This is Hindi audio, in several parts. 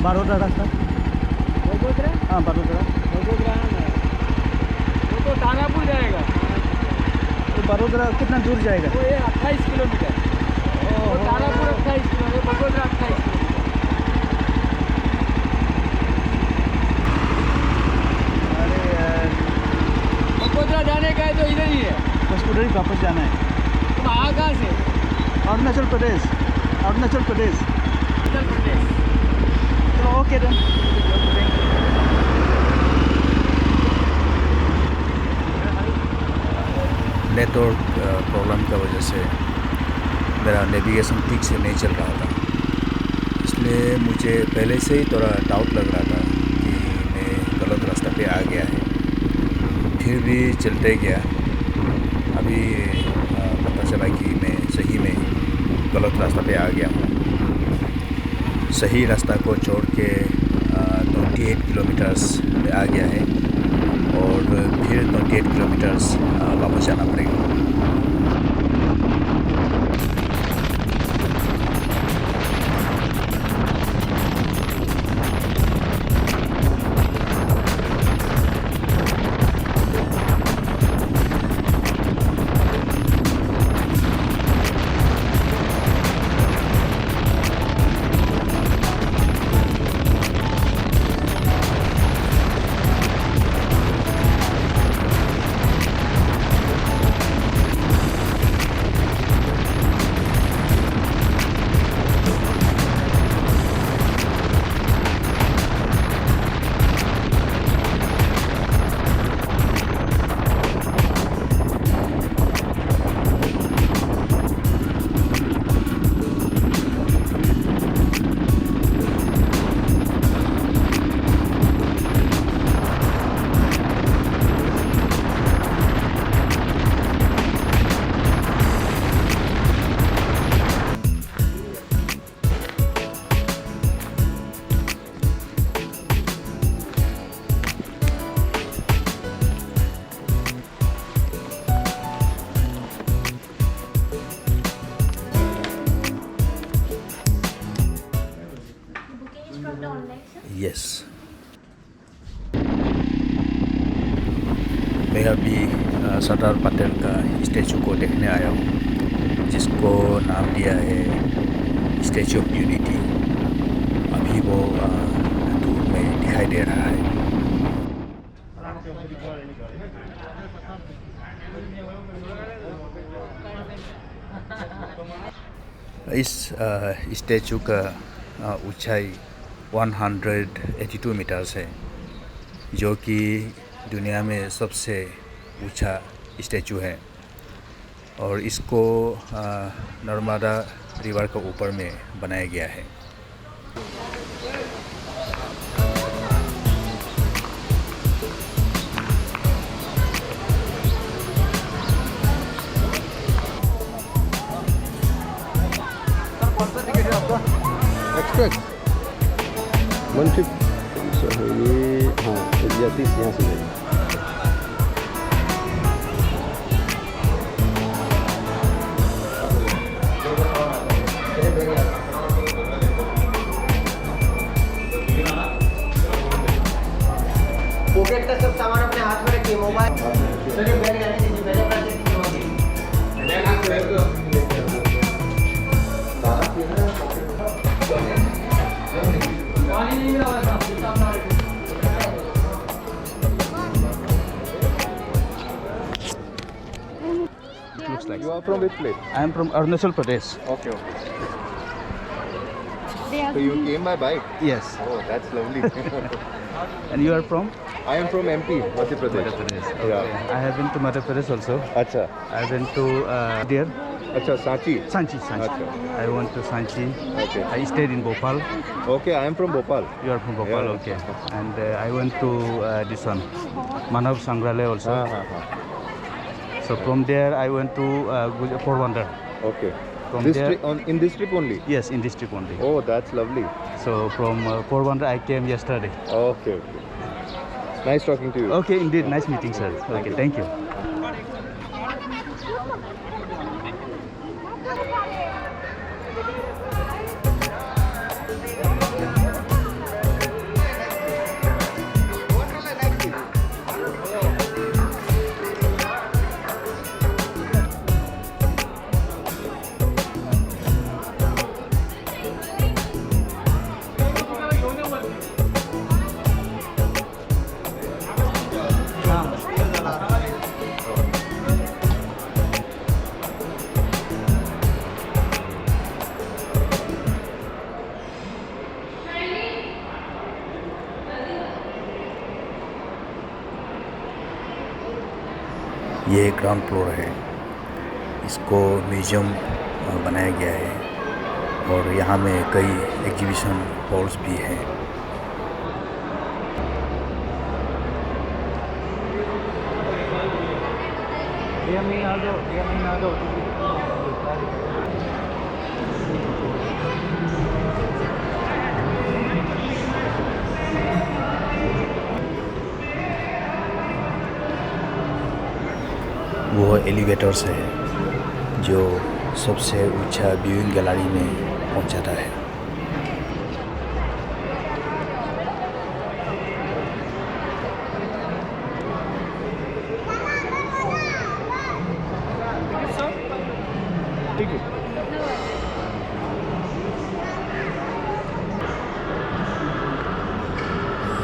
बड़ोदरा रास्ता। बड़ोदरा? हाँ बड़ोदरा। बड़ोदरा वो तो दानापुर जाएगा। तो बड़ोदरा कितना दूर जाएगा? वो ये 28 किलोमीटर। वो दानापुर 28 किलोमीटर, बड़ोदरा 28 किलोमीटर। अरे यार, बड़ोदरा जाने का है तो इधर ही है। बस उधर ही वापस जाना है। तुम आ कहाँ से? अरुणाचल प्रदेश। अरुणाचल प्रदेश। उत्तर प्रदेश। चलो ओके देन। नेटवर्क प्रॉब्लम की वजह से मेरा नेविगेशन ठीक से नहीं चल रहा था, इसलिए मुझे पहले से ही थोड़ा डाउट लग रहा था कि मैं गलत रास्ता पे आ गया है। फिर भी चलते गया। अभी पता चला कि मैं सही में गलत रास्ता पे आ गया हूँ। सही रास्ता को छोड़ के 28 किलोमीटर्स पे आ गया है और फिर 28 किलोमीटर्स वापस जाना पड़ेगा। यस, मैं अभी सरदार पटेल का स्टैचू को देखने आया हूँ, जिसको नाम दिया है स्टैचू ऑफ यूनिटी। अभी वो दूर में दिखाई दे रहा है। इस स्टैचू का ऊंचाई 182 मीटर्स है, जो कि दुनिया में सबसे ऊंचा स्टैचू है। और इसको नर्मदा रिवर के ऊपर में बनाया गया है। एक्सप्रेस वन ट्रिप ये, हाँ जाती यहाँ से जाएगी। पॉकेट का सब सामान अपने हाथ में रखिए। मोबाइल चलिए बैग जाने दीजिए, पहले पैसे Looks like. You are from which place? I am from Arunachal Pradesh. Okay, okay. So you came by bike? Yes. Oh, that's lovely. And you are from? I am from MP, Madhya Pradesh. Okay. Yeah. I have been to Madhya Pradesh also. Acha. I have been to there. Acha, Sanchi. Sanchi. Acha. I went to Sanchi. Okay. I stayed in Bhopal. Okay, I am from Bhopal. You are from Bhopal, Yeah. okay. And I went to this one, Manav Sangralaya also. So from there I went to Porbandar. Okay. From This there, trip in this trip only? yes, in this trip only. Oh, that's lovely. So from Porbandar I came yesterday. Okay, okay. Nice talking to you. Okay, indeed, nice meeting, sir. Okay, thank you. ये ग्राउंड फ्लोर है, इसको म्यूज़ियम बनाया गया है और यहाँ में कई एग्जीबिशन हॉल्स भी हैं। वो एलिवेटर्स है जो सबसे ऊंचा व्यूइंग गैलरी में पहुंचाता है।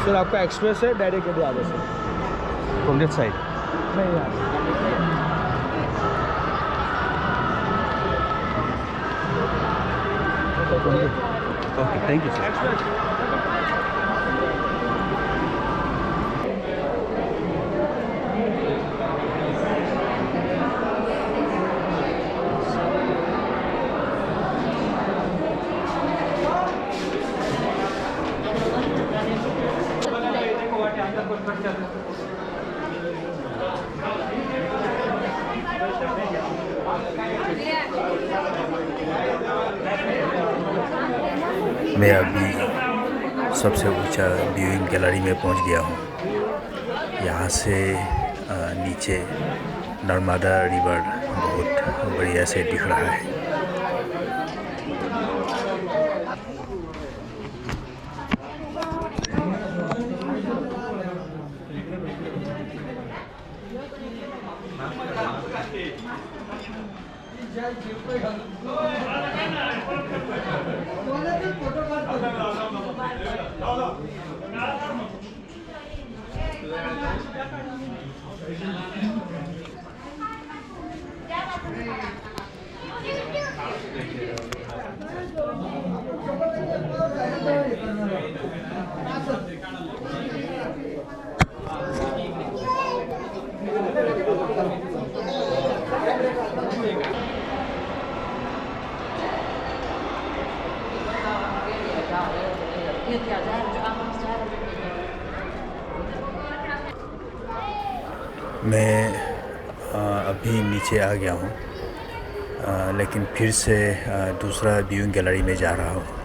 सर आपका एक्सप्रेस है डायरेक्ट कटिहार से? From that side. नहीं यार। Okay, thank you sir. मैं अभी सबसे ऊंचा व्यूइंग गैलरी में पहुंच गया हूं। यहाँ से नीचे नर्मदा रिवर बहुत बढ़िया से दिख रहा है। मैं अभी नीचे आ गया हूँ, लेकिन फिर से दूसरा व्यूइंग गैलरी में जा रहा हूँ।